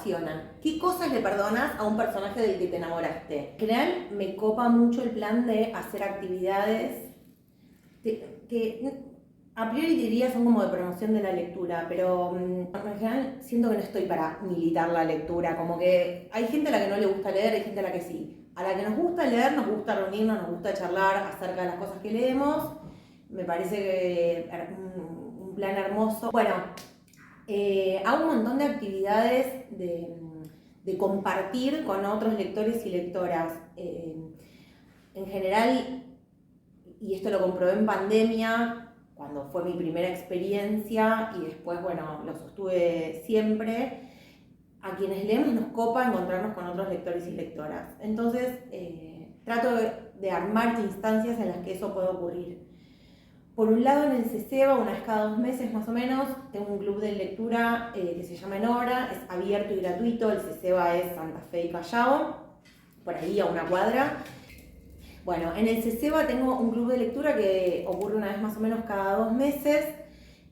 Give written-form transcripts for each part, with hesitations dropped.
apasionan. ¿Qué cosas le perdonas a un personaje del que te enamoraste? En general me copa mucho el plan de hacer actividades que a priori diría son como de promoción de la lectura, pero en general siento que no estoy para militar la lectura, como que hay gente a la que no le gusta leer, hay gente a la que sí. A la que nos gusta leer, nos gusta reunirnos, nos gusta charlar acerca de las cosas que leemos, me parece que un plan hermoso. Bueno, hago un montón de actividades de compartir con otros lectores y lectoras. En general, y esto lo comprobé en pandemia, cuando fue mi primera experiencia, y después, bueno, lo sostuve siempre, a quienes leemos nos copa encontrarnos con otros lectores y lectoras. Entonces, trato de armar instancias en las que eso pueda ocurrir. Por un lado, en el CESEBA, una vez cada 2 meses más o menos, tengo un club de lectura que se llama Enora, es abierto y gratuito. El CESEBA es Santa Fe y Callao, por ahí a una cuadra. Bueno, en el CESEBA tengo un club de lectura que ocurre una vez más o menos cada 2 meses.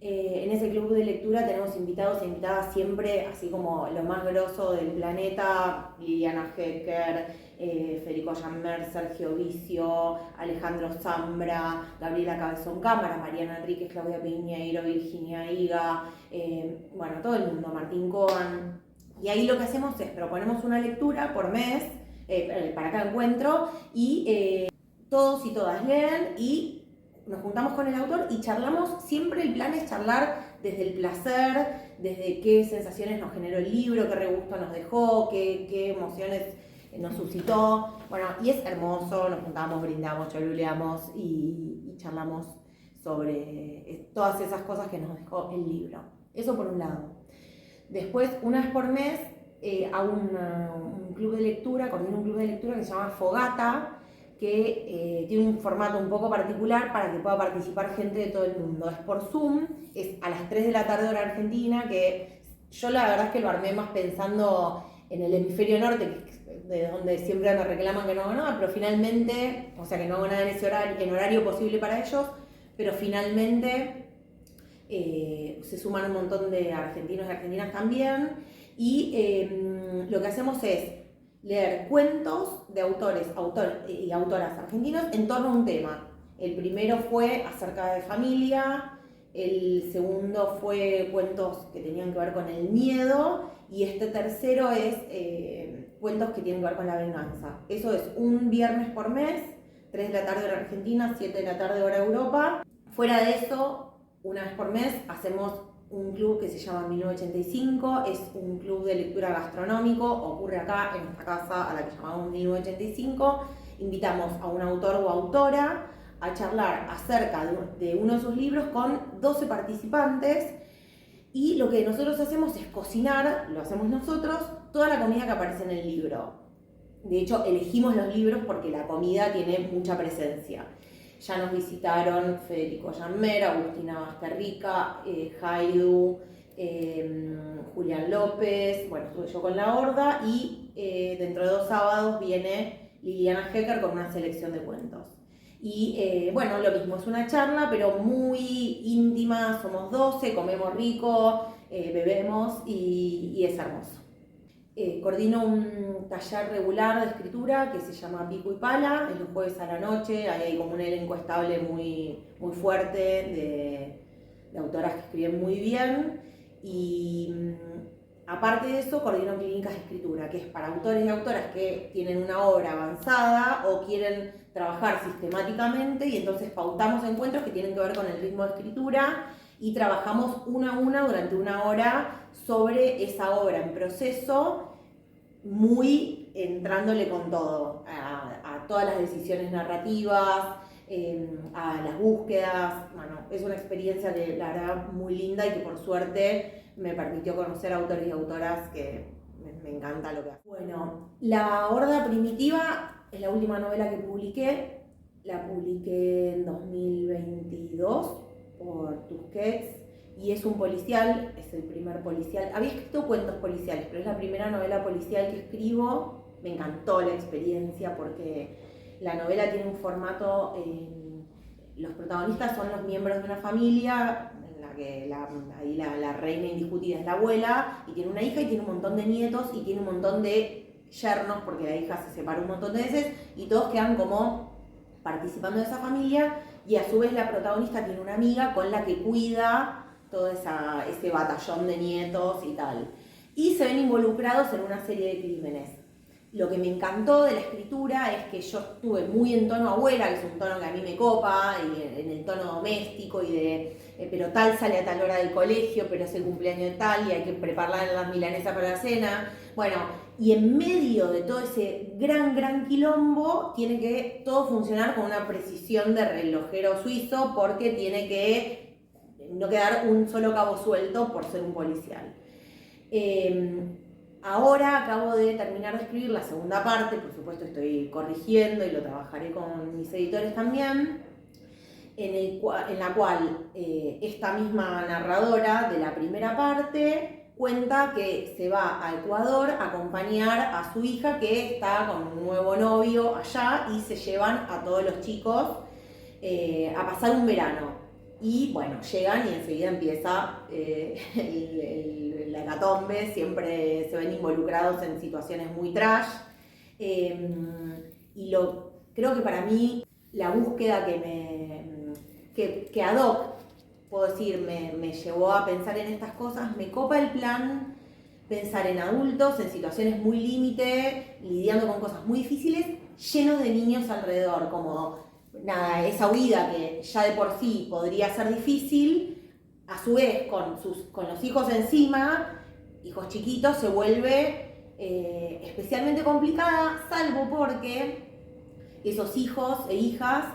En ese club de lectura tenemos invitados e invitadas siempre, así como lo más grosso del planeta: Liliana Hecker, Federico Jammer, Sergio Vicio, Alejandro Zambra, Gabriela Cabezón Cámara, Mariana Enríquez, Claudia Piñeiro, Virginia Higa, bueno, todo el mundo, Martín Coan. Y ahí lo que hacemos es proponemos una lectura por mes para cada encuentro, y todos y todas leen y nos juntamos con el autor y charlamos. Siempre el plan es charlar desde el placer, desde qué sensaciones nos generó el libro, qué regusto nos dejó, qué emociones nos suscitó. Bueno, y es hermoso, nos juntamos, brindamos, choluleamos y charlamos sobre todas esas cosas que nos dejó el libro. Eso por un lado. Después, una vez por mes, hago un club de lectura, coordino un club de lectura que se llama Fogata, que tiene un formato un poco particular para que pueda participar gente de todo el mundo. Es por Zoom, es a las 3 de la tarde hora argentina, que yo la verdad es que lo armé más pensando en el hemisferio norte, de donde siempre me reclaman que no hago nada, pero finalmente, o sea que no hago nada en ese horario, en horario posible para ellos, pero finalmente se suman un montón de argentinos y argentinas también, y lo que hacemos es leer cuentos de autores y autoras argentinos en torno a un tema. El primero fue acerca de familia, el segundo fue cuentos que tenían que ver con el miedo, y este tercero es cuentos que tienen que ver con la venganza. Eso es un viernes por mes, 3 de la tarde hora Argentina, 7 de la tarde hora Europa. Fuera de eso, una vez por mes hacemos un club que se llama 1985, es un club de lectura gastronómico, ocurre acá en esta casa a la que llamamos 1985. Invitamos a un autor o autora a charlar acerca de uno de sus libros con 12 participantes, y lo que nosotros hacemos es cocinar, lo hacemos nosotros, toda la comida que aparece en el libro. De hecho, elegimos los libros porque la comida tiene mucha presencia. Ya nos visitaron Federico Jammer, Agustina Basterrica, Jaidu, Julián López, bueno, estuve yo con La Horda, y dentro de 2 sábados viene Liliana Hecker con una selección de cuentos. Y bueno, lo mismo, es una charla, pero muy íntima, somos 12, comemos rico, bebemos y es hermoso. Coordino un taller regular de escritura que se llama Pico y Pala, es los jueves a la noche. Ahí hay como un elenco estable muy fuerte de autoras que escriben muy bien, y aparte de eso coordino clínicas de escritura, que es para autores y autoras que tienen una obra avanzada o quieren trabajar sistemáticamente, y entonces pautamos encuentros que tienen que ver con el ritmo de escritura y trabajamos una a una durante 1 hora sobre esa obra en proceso, muy entrándole con todo, a todas las decisiones narrativas, a las búsquedas. Bueno, es una experiencia que la verdad muy linda y que por suerte me permitió conocer autores y autoras que me encanta lo que hacen. Bueno, La Horda Primitiva es la última novela que publiqué. La publiqué en 2022 por Tusquets, y es un policial, es el primer policial. Había escrito cuentos policiales, pero es la primera novela policial que escribo. Me encantó la experiencia porque la novela tiene un formato, los protagonistas son los miembros de una familia que ahí la reina indiscutida es la abuela, y tiene una hija y tiene un montón de nietos y tiene un montón de yernos, porque la hija se separó un montón de veces, y todos quedan como participando de esa familia, y a su vez la protagonista tiene una amiga con la que cuida todo ese batallón de nietos y tal. Y se ven involucrados en una serie de crímenes. Lo que me encantó de la escritura es que yo estuve muy en tono abuela, que es un tono que a mí me copa, y en el tono doméstico, y pero tal sale a tal hora del colegio, pero es el cumpleaños de tal, y hay que preparar las milanesas para la cena. Bueno, y en medio de todo ese gran quilombo, tiene que todo funcionar con una precisión de relojero suizo, porque tiene que no quedar un solo cabo suelto por ser un policial. Ahora acabo de terminar de escribir la segunda parte, por supuesto estoy corrigiendo y lo trabajaré con mis editores también, en la cual esta misma narradora de la primera parte cuenta que se va a Ecuador a acompañar a su hija que está con un nuevo novio allá, y se llevan a todos los chicos a pasar un verano. Y bueno, llegan y enseguida empieza la hecatombe, siempre se ven involucrados en situaciones muy trash. Creo que para mí la búsqueda que ad hoc, puedo decir, me llevó a pensar en estas cosas, me copa el plan pensar en adultos en situaciones muy límite, lidiando con cosas muy difíciles, llenos de niños alrededor, como nada, esa huida que ya de por sí podría ser difícil, a su vez con los hijos encima, hijos chiquitos, se vuelve especialmente complicada, salvo porque esos hijos e hijas,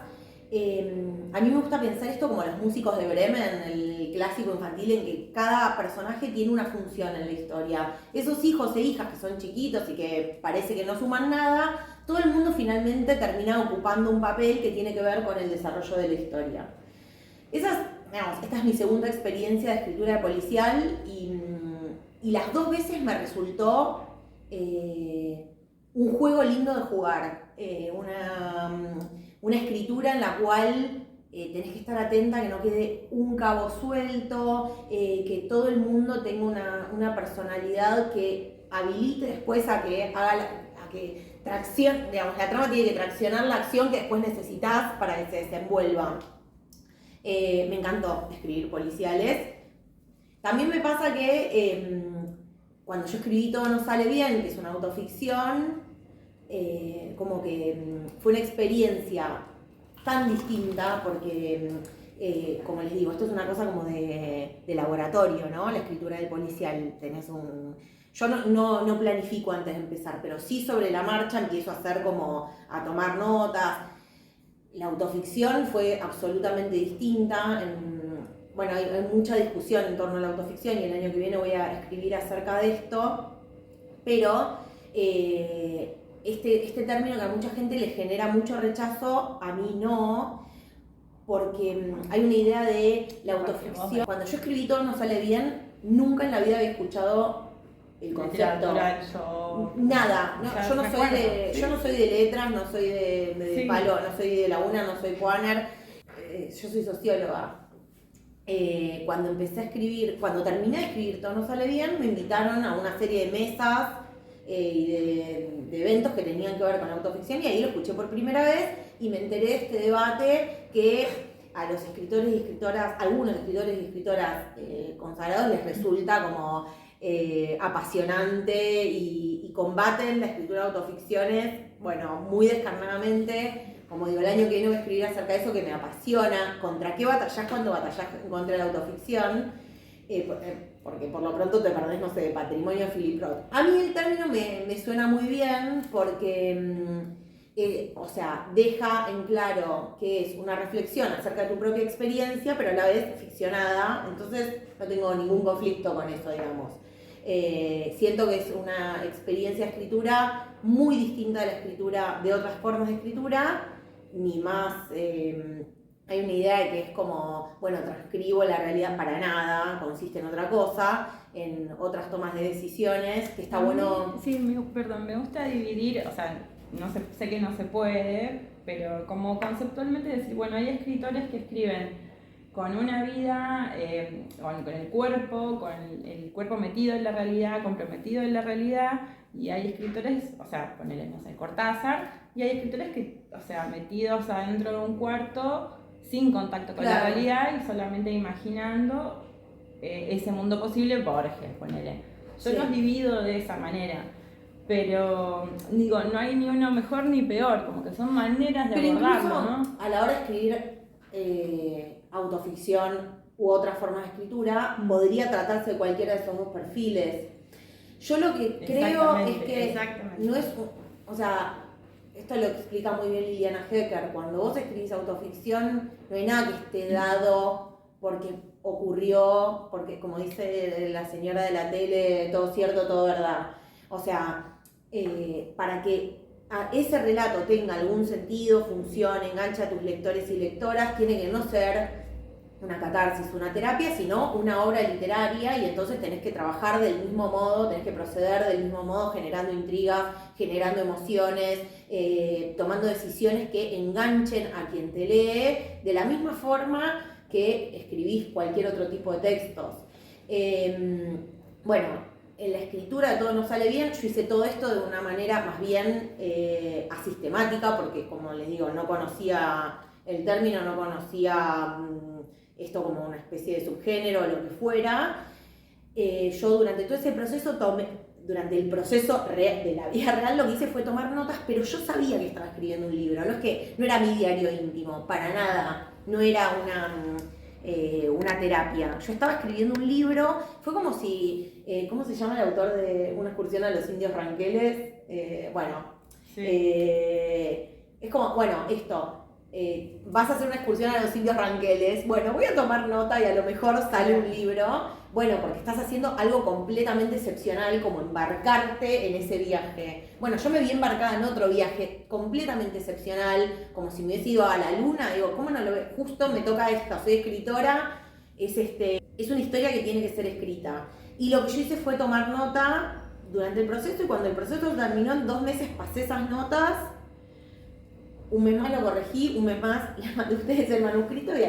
a mí me gusta pensar esto como los músicos de Bremen, el clásico infantil, en que cada personaje tiene una función en la historia. Esos hijos e hijas que son chiquitos y que parece que no suman nada, todo el mundo finalmente termina ocupando un papel que tiene que ver con el desarrollo de la historia. Esta es mi segunda experiencia de escritura policial, y las dos veces me resultó un juego lindo de jugar, una escritura en la cual tenés que estar atenta a que no quede un cabo suelto, que todo el mundo tenga una personalidad que habilite después a que traccione, digamos, la trama tiene que traccionar la acción que después necesitas para que se desenvuelva. Me encantó escribir policiales. También me pasa que cuando yo escribí Todo no sale bien, que es una autoficción, como que fue una experiencia tan distinta, porque como les digo, esto es una cosa como de laboratorio, ¿no? La escritura del policial, yo no planifico antes de empezar, pero sí sobre la marcha empiezo a tomar notas. La autoficción fue absolutamente distinta. Bueno, hay mucha discusión en torno a la autoficción, y el año que viene voy a escribir acerca de esto, pero este término que a mucha gente le genera mucho rechazo, a mí no, porque hay una idea de la autoficción. Cuando yo escribí Todo no sale bien, nunca en la vida había escuchado el concepto. Nada, no, yo no soy de letras, no soy de palo, no soy de la UNA, no soy Poaner, yo soy socióloga. Cuando terminé de escribir Todo no sale bien, me invitaron a una serie de mesas y de eventos que tenían que ver con la autoficción, y ahí lo escuché por primera vez y me enteré de este debate que a los escritores y escritoras, algunos escritores y escritoras consagrados, les resulta como apasionante, y combaten la escritura de autoficciones, bueno, muy descarnadamente. Como digo, el año que viene voy a escribir acerca de eso, que me apasiona. ¿Contra qué batallás cuando batallás contra la autoficción? Porque por lo pronto te perdés, no sé, de Patrimonio de Philip Roth. A mí el término me suena muy bien porque, deja en claro que es una reflexión acerca de tu propia experiencia, pero a la vez ficcionada. Entonces no tengo ningún conflicto con eso, digamos. Siento que es una experiencia de escritura muy distinta de la escritura, de otras formas de escritura, ni más. Hay una idea de que es como, bueno, transcribo la realidad, para nada, consiste en otra cosa, en otras tomas de decisiones, que está bueno. Sí, me gusta dividir, o sea, sé que no se puede, pero como conceptualmente decir, bueno, hay escritores que escriben con una vida, con el cuerpo metido en la realidad, comprometido en la realidad, y hay escritores, o sea, ponele, no sé, Cortázar, y hay escritores que, o sea, metidos adentro de un cuarto, sin contacto con la realidad y solamente imaginando ese mundo posible. Borges, ponele. Yo los divido de esa manera. Pero digo, no hay ni uno mejor ni peor, como que son maneras de abordarlo, ¿no? A la hora de escribir autoficción u otra forma de escritura, podría tratarse de cualquiera de esos dos perfiles. Yo lo que creo es que no es, o sea, esto lo explica muy bien Liliana Hecker, cuando vos escribís autoficción, no hay nada que esté dado porque ocurrió, porque como dice la señora de la tele, todo cierto, todo verdad. O sea, para que ese relato tenga algún sentido, funcione, enganche a tus lectores y lectoras, tiene que no ser una catarsis, una terapia, sino una obra literaria, y entonces tenés que trabajar del mismo modo, tenés que proceder del mismo modo, generando intrigas, generando emociones, tomando decisiones que enganchen a quien te lee, de la misma forma que escribís cualquier otro tipo de textos. Bueno, en la escritura de Todo no sale bien, yo hice todo esto de una manera más bien asistemática, porque como les digo, no conocía el término, no conocía esto como una especie de subgénero o lo que fuera. Yo durante todo ese proceso durante el proceso de la vida real, lo que hice fue tomar notas, pero yo sabía que estaba escribiendo un libro, no era mi diario íntimo, para nada, no era una terapia. Yo estaba escribiendo un libro, fue como si, ¿cómo se llama el autor de Una excursión a los indios ranqueles? Es como, bueno, esto, vas a hacer una excursión a los indios ranqueles, bueno, voy a tomar nota y a lo mejor sale un libro. Bueno, porque estás haciendo algo completamente excepcional, como embarcarte en ese viaje. Bueno, yo me vi embarcada en otro viaje completamente excepcional, como si me hubiese ido a la luna. Digo, ¿cómo no lo veo? Justo me toca esta, soy escritora, es una historia que tiene que ser escrita. Y lo que yo hice fue tomar nota durante el proceso, y cuando el proceso terminó, en 2 meses pasé esas notas, un mes más lo corregí, un mes más les mandé a ustedes el manuscrito y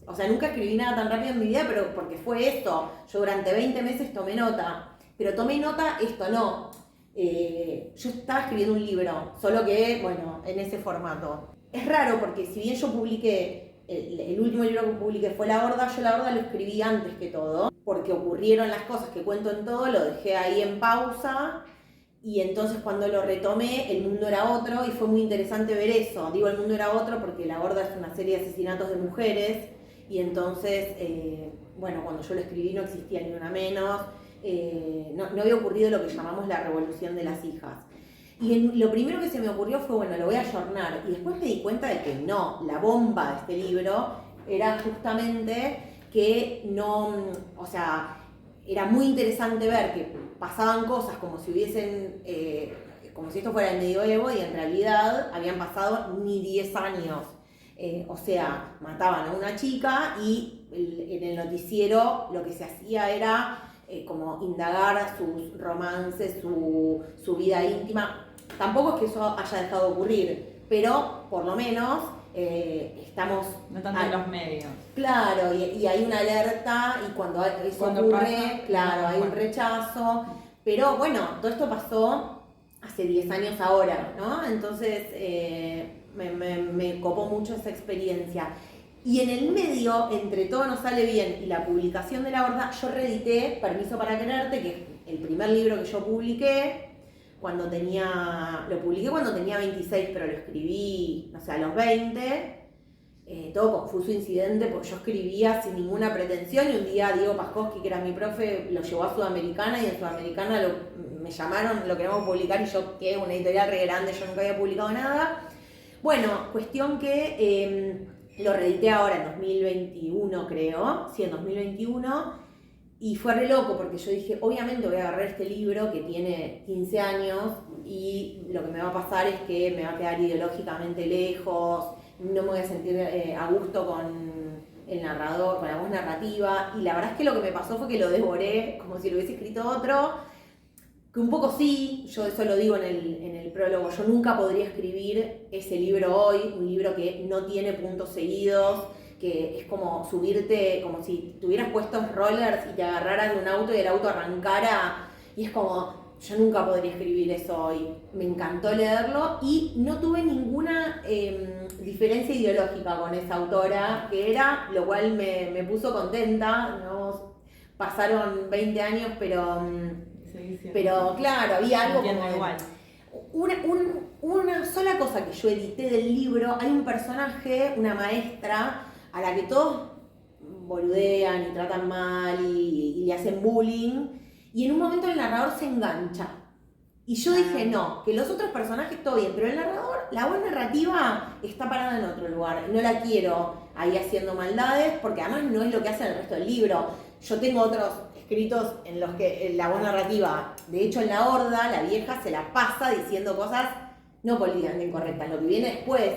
o sea, nunca escribí nada tan rápido en mi vida, pero porque fue esto. Yo durante 20 meses tomé nota. Pero tomé nota, esto no. Yo estaba escribiendo un libro, solo que, bueno, en ese formato. Es raro porque si bien yo publiqué, el último libro que publiqué fue La Horda, yo La Horda lo escribí antes que todo, porque ocurrieron las cosas que cuento en todo, lo dejé ahí en pausa. Y entonces cuando lo retomé, el mundo era otro, y fue muy interesante ver eso. Digo el mundo era otro porque La Horda es una serie de asesinatos de mujeres, y entonces, bueno, cuando yo lo escribí no existía ni una menos, no había ocurrido lo que llamamos la revolución de las hijas. Y lo primero que se me ocurrió fue, bueno, lo voy a ayornar, y después me di cuenta de que no, la bomba de este libro era justamente que no, o sea, era muy interesante ver que pasaban cosas como si como si esto fuera el medioevo, y en realidad habían pasado ni 10 años. O sea, mataban a una chica y en el noticiero lo que se hacía era como indagar sus romances, su vida íntima. Tampoco es que eso haya dejado de ocurrir, pero por lo menos estamos... No tanto en los medios. Claro, y hay una alerta, y cuando eso ocurre, pasa, claro, hay un rechazo. Pero bueno, todo esto pasó hace 10 años ahora, ¿no? Entonces me copó mucho esa experiencia. Y en el medio, entre Todo no sale bien y la publicación de La Horda, yo reedité Permiso para quererte, que es el primer libro que yo publiqué. Lo publiqué cuando tenía 26, pero lo escribí, no sé, a los 20. Todo confuso, incidente, porque yo escribía sin ninguna pretensión, y un día Diego Paskowski, que era mi profe, lo llevó a Sudamericana, y en Sudamericana me llamaron, lo queremos publicar, y yo, que una editorial re grande, yo nunca había publicado nada. Bueno, cuestión que lo reedité ahora en 2021, creo, sí, en 2021, y fue re loco, porque yo dije, obviamente voy a agarrar este libro que tiene 15 años, y lo que me va a pasar es que me va a quedar ideológicamente lejos, no me voy a sentir a gusto con el narrador, con la voz narrativa, y la verdad es que lo que me pasó fue que lo devoré como si lo hubiese escrito otro, que un poco sí, yo eso lo digo en el prólogo, yo nunca podría escribir ese libro hoy, un libro que no tiene puntos seguidos, que es como subirte, como si tuvieras puestos rollers y te agarraras de un auto y el auto arrancara, y es como, yo nunca podría escribir eso hoy. Me encantó leerlo y no tuve ninguna diferencia ideológica con esa autora, que era, lo cual me puso contenta, ¿no? Pasaron 20 años, pero claro, había algo como... igual. Una sola cosa que yo edité del libro, hay un personaje, una maestra, a la que todos boludean y tratan mal y le hacen bullying, y en un momento el narrador se engancha. Y yo dije, no, que los otros personajes todo bien, pero el narrador, la voz narrativa está parada en otro lugar. No la quiero ahí haciendo maldades, porque además no es lo que hace el resto del libro. Yo tengo otros escritos en los que la voz narrativa, de hecho en La Horda, la vieja se la pasa diciendo cosas no políticamente incorrectas, lo que viene después,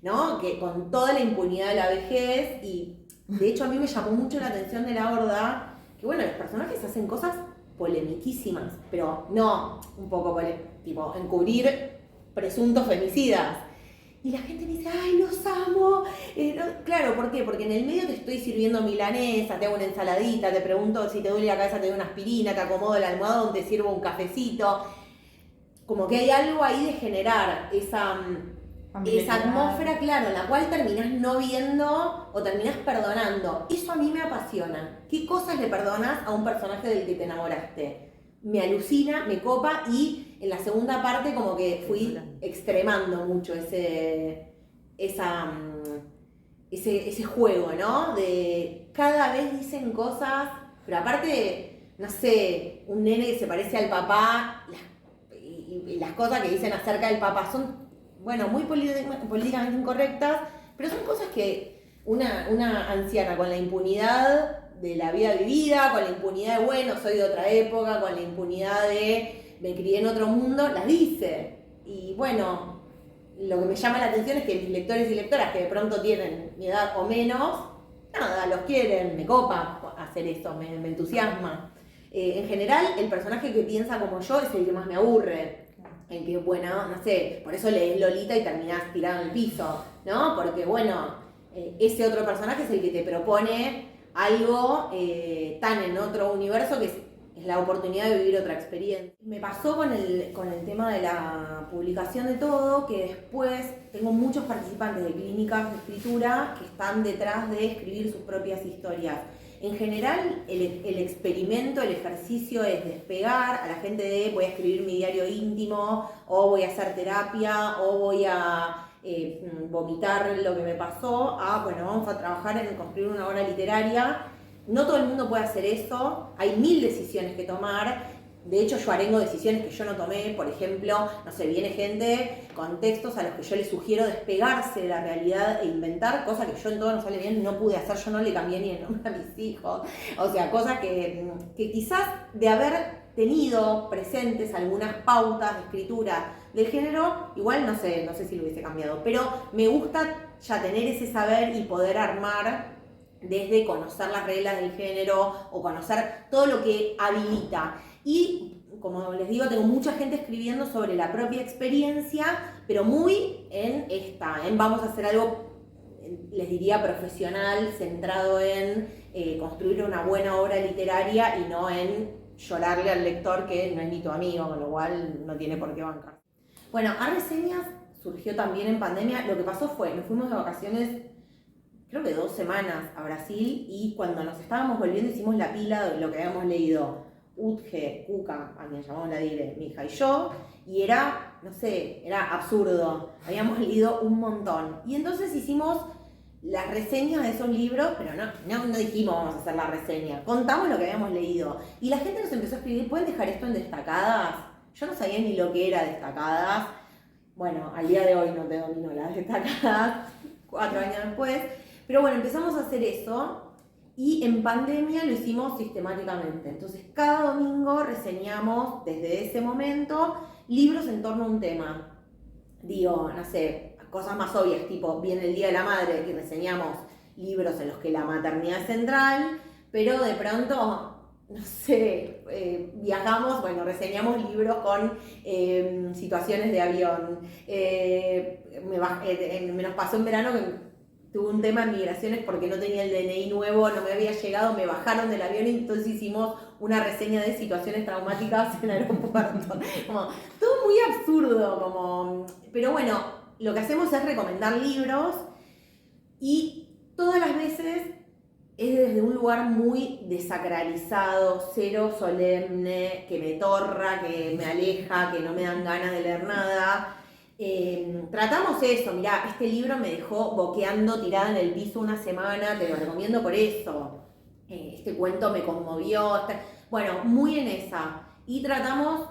¿no? Que con toda la impunidad de la vejez, y de hecho a mí me llamó mucho la atención de La Horda, que bueno, los personajes hacen cosas polemiquísimas, pero no un poco tipo encubrir presuntos femicidas. Y la gente me dice, ay, los amo. Claro, ¿por qué? Porque en el medio te estoy sirviendo milanesa, te hago una ensaladita, te pregunto si te duele la cabeza, te doy una aspirina, te acomodo el almohadón, te sirvo un cafecito. Como que hay algo ahí de generar esa atmósfera, claro, en la cual terminás no viendo o terminás perdonando. Eso a mí me apasiona. ¿Qué cosas le perdonas a un personaje del que te enamoraste? Me alucina, me copa, y en la segunda parte como que fui extremando mucho ese juego, ¿no? De cada vez dicen cosas, pero aparte, no sé, un nene que se parece al papá, y las cosas que dicen acerca del papá son, bueno, muy políticamente incorrectas, pero son cosas que una anciana con la impunidad de la vida vivida, con la impunidad de, bueno, soy de otra época, con la impunidad de me crié en otro mundo, las dice. Y bueno, lo que me llama la atención es que mis lectores y lectoras que de pronto tienen mi edad o menos, nada, los quieren, me copa hacer eso, me entusiasma. En general, el personaje que piensa como yo es el que más me aburre. En que, bueno, no sé, por eso lees Lolita y terminás tirado en el piso, ¿no? Porque, bueno, ese otro personaje es el que te propone algo tan en otro universo que es la oportunidad de vivir otra experiencia. Me pasó con el tema de la publicación de todo, que después tengo muchos participantes de clínicas de escritura que están detrás de escribir sus propias historias. En general, el experimento, el ejercicio es despegar a la gente de voy a escribir mi diario íntimo, o voy a hacer terapia, o voy a vomitar lo que me pasó, bueno, vamos a trabajar en construir una obra literaria. No todo el mundo puede hacer eso, hay 1000 decisiones que tomar. De hecho, yo arengo decisiones que yo no tomé. Por ejemplo, no sé, viene gente con textos a los que yo les sugiero despegarse de la realidad e inventar cosas que yo en Todo No Sale Bien no pude hacer. Yo no le cambié ni el nombre a mis hijos. O sea, cosas que quizás de haber tenido presentes algunas pautas de escritura del género, igual no sé si lo hubiese cambiado. Pero me gusta ya tener ese saber y poder armar desde conocer las reglas del género o conocer todo lo que habilita. Y, como les digo, tengo mucha gente escribiendo sobre la propia experiencia, pero muy en vamos a hacer algo, les diría, profesional, centrado en construir una buena obra literaria y no en llorarle al lector que no es ni tu amigo, con lo cual no tiene por qué bancar. Bueno, A Reseñas surgió también en pandemia. Lo que pasó fue, nos fuimos de vacaciones creo que 2 semanas a Brasil, y cuando nos estábamos volviendo hicimos la pila de lo que habíamos leído Utge, Cuca, a quien llamamos la Dire, mi hija y yo, y era, no sé, era absurdo, habíamos leído un montón. Y entonces hicimos las reseñas de esos libros, pero no dijimos vamos a hacer la reseña, contamos lo que habíamos leído. Y la gente nos empezó a escribir, ¿pueden dejar esto en destacadas? Yo no sabía ni lo que era destacadas. Bueno, al día de hoy no te domino las destacadas, 4 años después. Pero bueno, empezamos a hacer eso, y en pandemia lo hicimos sistemáticamente. Entonces cada domingo reseñamos desde ese momento libros en torno a un tema. Digo, no sé, cosas más obvias, tipo viene el Día de la Madre y reseñamos libros en los que la maternidad es central, pero de pronto, no sé, viajamos, bueno, reseñamos libros con situaciones de avión. Me nos pasó en verano que tuve un tema en migraciones porque no tenía el DNI nuevo, no me había llegado, me bajaron del avión y entonces hicimos una reseña de situaciones traumáticas en el aeropuerto. Como, todo muy absurdo, como... Pero bueno, lo que hacemos es recomendar libros y todas las veces es desde un lugar muy desacralizado, cero solemne, que me torra, que me aleja, que no me dan ganas de leer nada. Tratamos eso, mirá, este libro me dejó boqueando tirada en el piso una semana, te lo recomiendo por eso. Este cuento me conmovió, bueno, muy en esa. Y tratamos,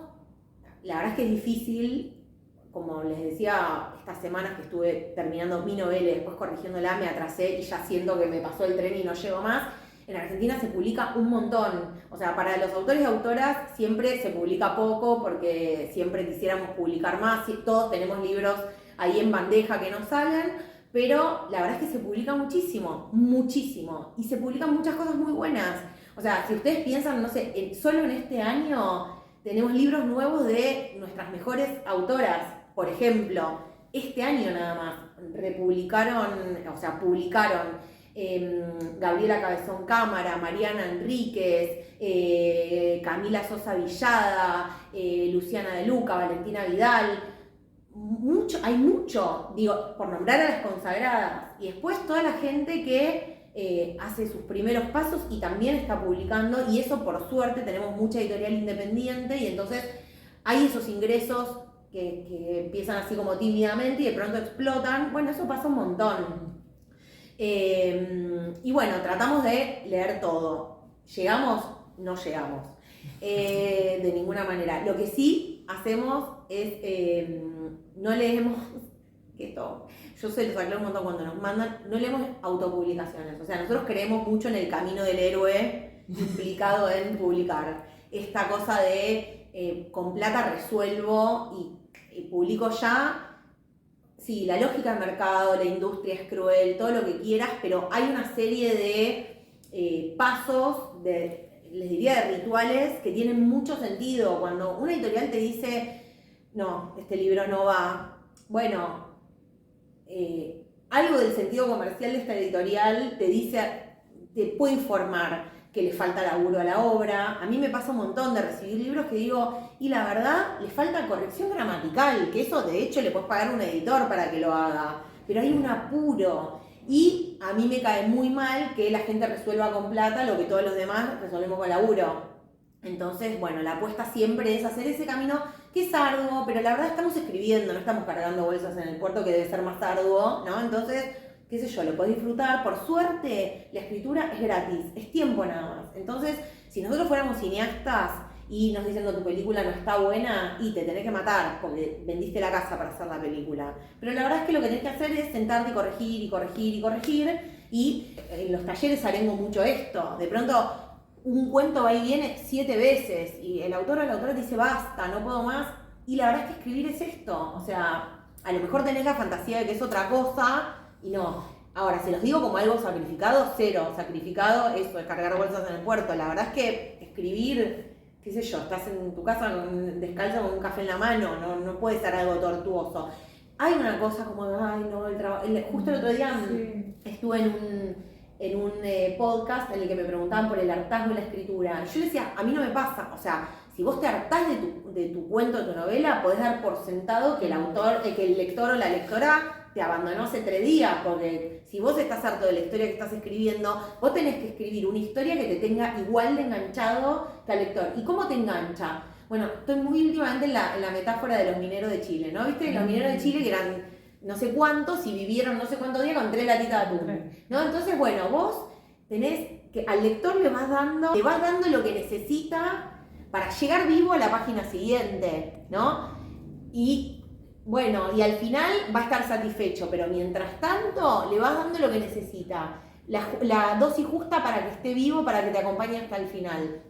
la verdad es que es difícil, como les decía, estas semanas que estuve terminando mi novela y después corrigiéndola, me atrasé y ya siento que me pasó el tren y no llego más. En Argentina se publica un montón. O sea, para los autores y autoras siempre se publica poco porque siempre quisiéramos publicar más. Todos tenemos libros ahí en bandeja que no salen, pero la verdad es que se publica muchísimo, muchísimo. Y se publican muchas cosas muy buenas. O sea, si ustedes piensan, no sé, solo en este año tenemos libros nuevos de nuestras mejores autoras. Por ejemplo, este año nada más publicaron Gabriela Cabezón Cámara, Mariana Enríquez, Camila Sosa Villada, Luciana De Luca, Valentina Vidal. Hay mucho, digo, por nombrar a las consagradas. Y después toda la gente que hace sus primeros pasos y también está publicando, y eso por suerte tenemos mucha editorial independiente y entonces hay esos ingresos que empiezan así como tímidamente y de pronto explotan. Bueno, eso pasa un montón. Y bueno, tratamos de leer todo. ¿Llegamos? No llegamos. De ninguna manera. Lo que sí hacemos es, no leemos, que esto, yo se los aclaro un montón cuando nos mandan, no leemos autopublicaciones. O sea, nosotros creemos mucho en el camino del héroe implicado en publicar. Esta cosa de con plata resuelvo y publico ya. Sí, la lógica del mercado, la industria es cruel, todo lo que quieras, pero hay una serie de pasos, les diría de rituales, que tienen mucho sentido. Cuando una editorial te dice, no, este libro no va, bueno, algo del sentido comercial de esta editorial te puede informar que le falta laburo a la obra. A mí me pasa un montón de recibir libros que digo, y la verdad, le falta corrección gramatical, que eso de hecho le puedes pagar a un editor para que lo haga, pero hay un apuro. Y a mí me cae muy mal que la gente resuelva con plata lo que todos los demás resolvemos con laburo. Entonces, bueno, la apuesta siempre es hacer ese camino que es arduo, pero la verdad estamos escribiendo, no estamos cargando bolsas en el puerto, que debe ser más arduo, ¿no? Entonces, qué sé yo, lo podés disfrutar. Por suerte, la escritura es gratis, es tiempo nada más. Entonces, si nosotros fuéramos cineastas y nos dicen que tu película no está buena y te tenés que matar porque vendiste la casa para hacer la película. Pero la verdad es que lo que tenés que hacer es sentarte y corregir y corregir y corregir. Y en los talleres haremos mucho esto. De pronto, un cuento va y viene 7 veces y el autor o la autora te dice basta, no puedo más. Y la verdad es que escribir es esto. O sea, a lo mejor tenés la fantasía de que es otra cosa. Y no. Ahora, se los digo como algo sacrificado, cero. Sacrificado, eso, de cargar bolsas en el puerto. La verdad es que escribir, qué sé yo, estás en tu casa descalzo con un café en la mano, no puede ser algo tortuoso. Hay una cosa como, ay, no, el trabajo. Justo el otro día estuve en un podcast en el que me preguntaban por el hartazgo de la escritura. Yo decía, a mí no me pasa. O sea, si vos te hartás de tu cuento, de tu novela, podés dar por sentado que el lector o la lectora te abandonó hace 3 días, porque si vos estás harto de la historia que estás escribiendo, vos tenés que escribir una historia que te tenga igual de enganchado que al lector. ¿Y cómo te engancha? Bueno, estoy muy últimamente en la metáfora de los mineros de Chile, ¿no? ¿Viste? Los mineros de Chile que eran no sé cuántos y vivieron no sé cuántos días con 3 latitas de atún, ¿no? Entonces, bueno, vos tenés que al lector le vas dando lo que necesita para llegar vivo a la página siguiente, ¿no? Y bueno, y al final va a estar satisfecho, pero mientras tanto le vas dando lo que necesita, la dosis justa para que esté vivo, para que te acompañe hasta el final.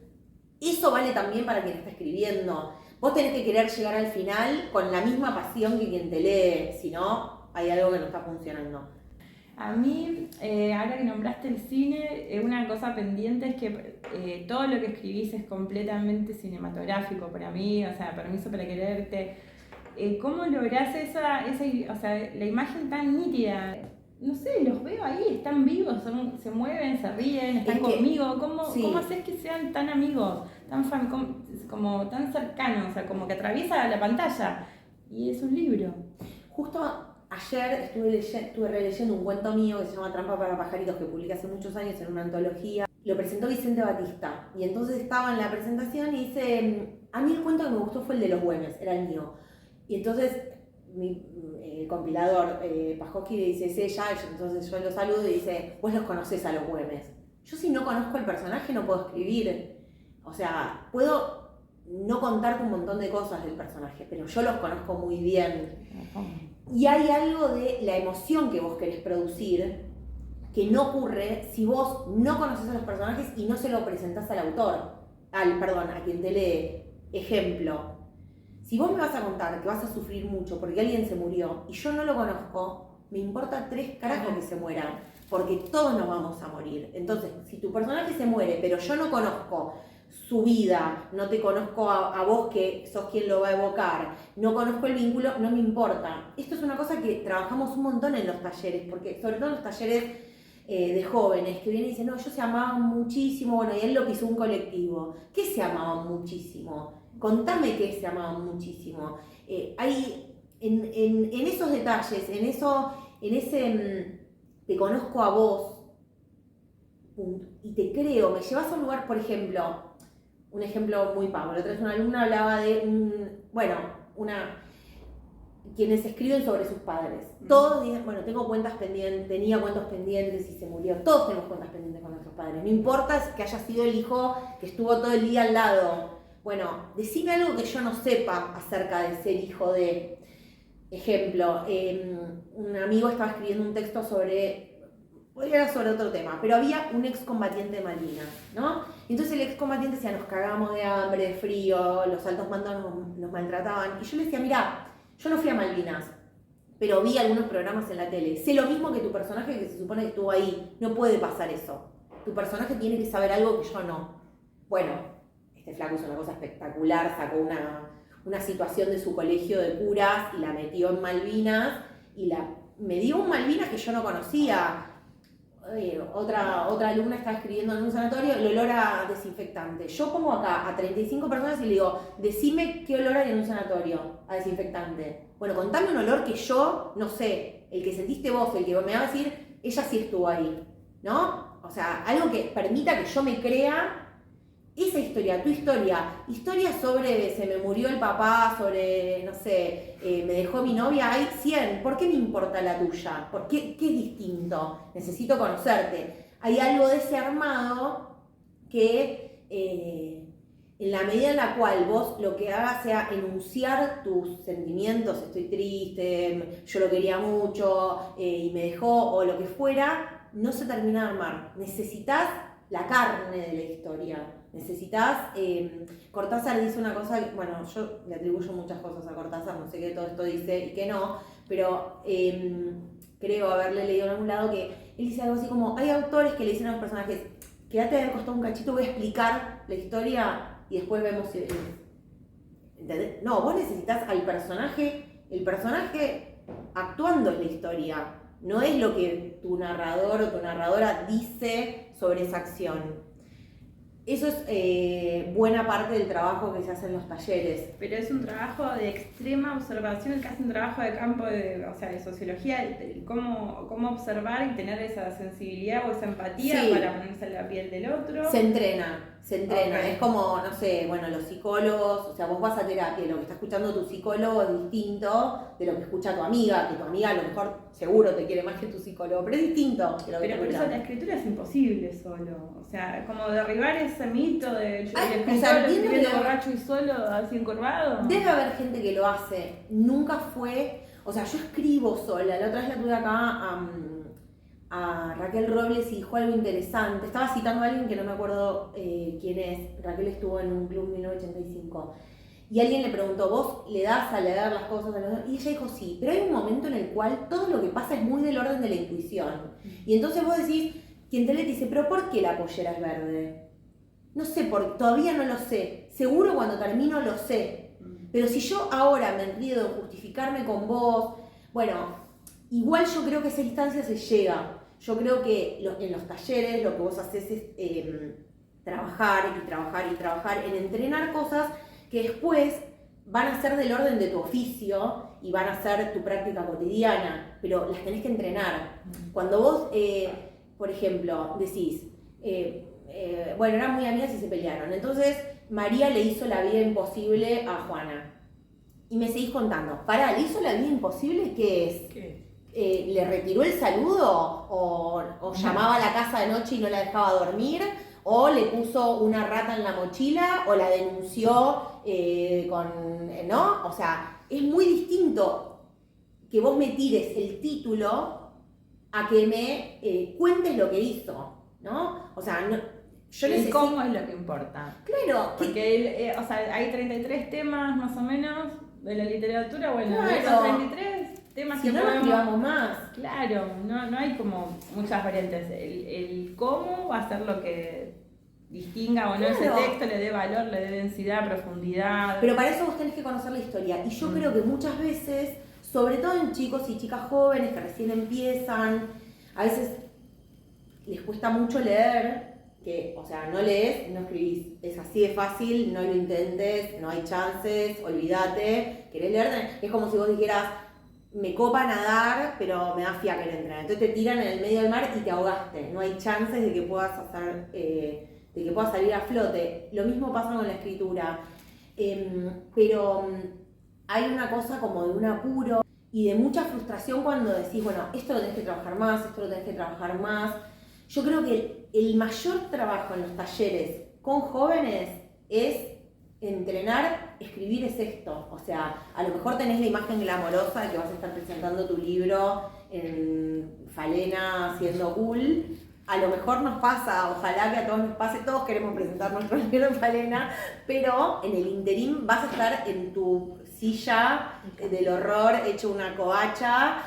Eso vale también para quien está escribiendo. Vos tenés que querer llegar al final con la misma pasión que quien te lee, si no, hay algo que no está funcionando. A mí, ahora que nombraste el cine, una cosa pendiente es que todo lo que escribís es completamente cinematográfico para mí, o sea, Permiso para quererte. ¿Cómo lográs esa, o sea, la imagen tan nítida? no sé, los veo ahí, están vivos, se mueven, se ríen, están conmigo. ¿Cómo haces que sean tan amigos, como tan cercanos, o sea, como que atraviesa la pantalla? Y es un libro. Justo ayer estuve releyendo un cuento mío que se llama Trampa para pajaritos, que publiqué hace muchos años en una antología. Lo presentó Vicente Batista, y entonces estaba en la presentación y dice, a mí el cuento que me gustó fue el de los Güemes, era el mío. Y entonces el compilador Pajowski le dice, es ella, entonces yo lo saludo y dice, vos los conocés a los Güemes. Yo si no conozco el personaje no puedo escribir. O sea, puedo no contarte un montón de cosas del personaje, pero yo los conozco muy bien. Y hay algo de la emoción que vos querés producir que no ocurre si vos no conoces a los personajes y no se lo presentás al autor, a quien te lee. Ejemplo, si vos me vas a contar que vas a sufrir mucho porque alguien se murió y yo no lo conozco, me importa 3 carajos que se mueran, porque todos nos vamos a morir. Entonces, si tu personaje se muere, pero yo no conozco su vida, no te conozco a vos que sos quien lo va a evocar, no conozco el vínculo, no me importa. Esto es una cosa que trabajamos un montón en los talleres, porque sobre todo en los talleres de jóvenes que vienen y dicen, no, ellos se amaban muchísimo, bueno, y él lo pisó un colectivo. ¿Qué se amaban muchísimo? Contame qué se amaban muchísimo. Hay en esos detalles, en ese te conozco a vos y te creo, me llevas a un lugar, por ejemplo, un ejemplo muy pavo. La otra vez una alumna hablaba de quienes escriben sobre sus padres. Todos dicen, bueno, tenía cuentas pendientes y se murió. Todos tenemos cuentas pendientes con nuestros padres. No importa que haya sido el hijo que estuvo todo el día al lado. Bueno, decime algo que yo no sepa acerca de ser hijo de... Ejemplo, un amigo estaba escribiendo un texto era sobre otro tema, pero había un excombatiente de Malvinas, ¿no? Entonces el excombatiente decía, nos cagamos de hambre, de frío, los altos mandos nos maltrataban. Y yo le decía, mira, yo no fui a Malvinas, pero vi algunos programas en la tele. Sé lo mismo que tu personaje que se supone que estuvo ahí. No puede pasar eso. Tu personaje tiene que saber algo que yo no. Bueno, este flaco hizo una cosa espectacular, sacó una situación de su colegio de curas y la metió en Malvinas y me dio un Malvinas que yo no conocía. Otra alumna estaba escribiendo en un sanatorio el olor a desinfectante. Yo pongo acá a 35 personas y le digo, decime qué olor hay en un sanatorio a desinfectante. Bueno, contame un olor que yo no sé, el que sentiste vos, el que me va a decir, ella sí estuvo ahí, ¿no? O sea, algo que permita que yo me crea esa historia, tu historia sobre se me murió el papá, sobre, no sé, me dejó mi novia, hay 100, ¿por qué me importa la tuya? ¿Por qué es distinto? Necesito conocerte. Hay algo de ese armado que en la medida en la cual vos lo que hagas sea enunciar tus sentimientos, estoy triste, yo lo quería mucho y me dejó, o lo que fuera, no se termina de armar. Necesitas la carne de la historia. Necesitas, Cortázar dice una cosa, bueno, yo le atribuyo muchas cosas a Cortázar, no sé qué todo esto dice y qué no, pero creo haberle leído en algún lado que él dice algo así como, hay autores que le dicen a los personajes, quédate de costado un cachito, voy a explicar la historia y después vemos si... ¿Entendés? No, vos necesitas al personaje, el personaje actuando en la historia, no es lo que tu narrador o tu narradora dice sobre esa acción. Eso es buena parte del trabajo que se hace en los talleres. Pero es un trabajo de extrema observación, casi un trabajo de campo de sociología, de cómo observar y tener esa sensibilidad o esa empatía para ponerse en la piel del otro. Se entrena. Okay. Es como, no sé, bueno, los psicólogos, o sea, vos vas a terapia y lo que está escuchando tu psicólogo es distinto de lo que escucha tu amiga, que tu amiga a lo mejor seguro te quiere más que tu psicólogo, pero es distinto de lo que Pero por eso la escritura es imposible solo, o sea, como derribar ese mito de el escritor escribiendo borracho y solo, así encorvado. Debe haber gente que lo hace, nunca fue, o sea, yo escribo sola, la otra vez la tuve acá a Raquel Robles y dijo algo interesante. Estaba citando a alguien que no me acuerdo quién es. Raquel estuvo en un club en 1985. Y alguien le preguntó, ¿vos le das a leer las cosas? Y ella dijo, sí, pero hay un momento en el cual todo lo que pasa es muy del orden de la intuición. Y entonces vos decís, quien te lee te dice, ¿pero por qué la pollera es verde? No sé, todavía no lo sé. Seguro cuando termino lo sé. Pero si yo ahora me enredo en justificarme con vos, bueno... igual yo creo que a esa instancia se llega. Yo creo que en los talleres lo que vos haces es trabajar y trabajar y trabajar en entrenar cosas que después van a ser del orden de tu oficio y van a ser tu práctica cotidiana, pero las tenés que entrenar. Cuando vos, por ejemplo, decís, bueno, eran muy amigas y se pelearon, entonces María le hizo la vida imposible a Juana. Y me seguís contando, pará, ¿le hizo la vida imposible? ¿Qué es? ¿Le retiró el saludo? ¿O llamaba a la casa de noche y no la dejaba dormir? ¿O le puso una rata en la mochila? ¿O la denunció ¿no? O sea, es muy distinto que vos me tires el título a que me cuentes lo que hizo, ¿no? O sea, yo necesito... ¿Cómo es lo que importa? Claro. Porque o sea, hay 33 temas más o menos de la literatura, bueno, claro. De esos 33 temas si que no podemos... escribamos más. Claro, no hay como muchas variantes. El cómo va a ser lo que distinga o no ese texto, le dé valor, le dé densidad, profundidad. Pero para eso vos tenés que conocer la historia. Y yo creo que muchas veces, sobre todo en chicos y chicas jóvenes que recién empiezan, a veces les cuesta mucho leer, que, o sea, no lees, no escribís. Es así de fácil, no lo intentes, no hay chances, olvídate. ¿Querés leer? Es como si vos dijeras, me copa nadar, pero me da fiaca entrenar. Entonces te tiran en el medio del mar y te ahogaste. No hay chances de que puedas hacer... de que pueda salir a flote. Lo mismo pasa con la escritura. Pero hay una cosa como de un apuro y de mucha frustración cuando decís, bueno, esto lo tenés que trabajar más, esto lo tenés que trabajar más. Yo creo que el mayor trabajo en los talleres con jóvenes es entrenar, escribir es esto. O sea, a lo mejor tenés la imagen glamorosa de que vas a estar presentando tu libro en Falena siendo cool. A lo mejor nos pasa, ojalá que a todos nos pase, todos queremos presentar nuestro libro en Falena, pero en el interín vas a estar en tu silla del horror, hecho una covacha.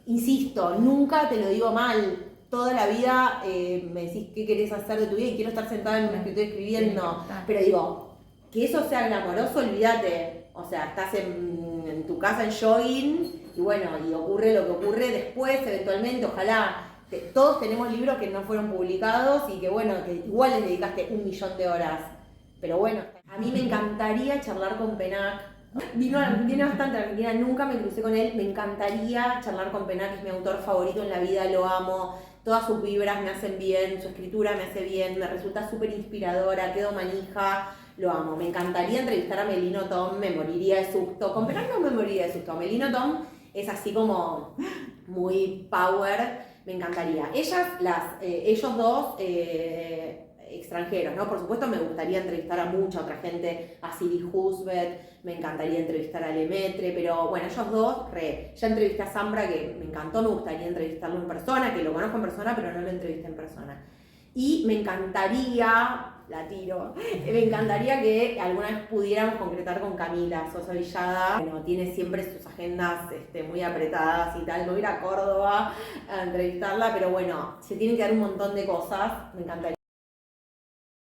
Insisto, nunca te lo digo mal, toda la vida me decís qué querés hacer de tu vida y quiero estar sentada en un escritorio escribiendo, pero digo, que eso sea glamoroso, olvídate. O sea, estás en tu casa en jogging y bueno, y ocurre lo que ocurre después, eventualmente, ojalá. Todos tenemos libros que no fueron publicados y que bueno, que igual les dedicaste 1.000.000 de horas. Pero bueno, a mí me encantaría charlar con Penac. Viene bastante a Argentina, nunca me crucé con él. Me encantaría charlar con Penac, es mi autor favorito en la vida, lo amo. Todas sus vibras me hacen bien, su escritura me hace bien, me resulta súper inspiradora, quedo manija, lo amo. Me encantaría entrevistar a Melino Tom, me moriría de susto. Con Penac no me moriría de susto. Melino Tom es así como muy power. Me encantaría. Ellos dos extranjeros, ¿no? Por supuesto me gustaría entrevistar a mucha otra gente, a Siri Husbeth, me encantaría entrevistar a Lemaitre, pero bueno, ellos dos, ya entrevisté a Zambra, que me encantó, me gustaría entrevistarlo en persona, que lo conozco en persona, pero no lo entrevisté en persona. Y me encantaría, la tiro, me encantaría que alguna vez pudiéramos concretar con Camila Sosa Villada. Bueno, tiene siempre sus agendas muy apretadas y tal, no ir a Córdoba a entrevistarla, pero bueno, se tienen que dar un montón de cosas, me encantaría.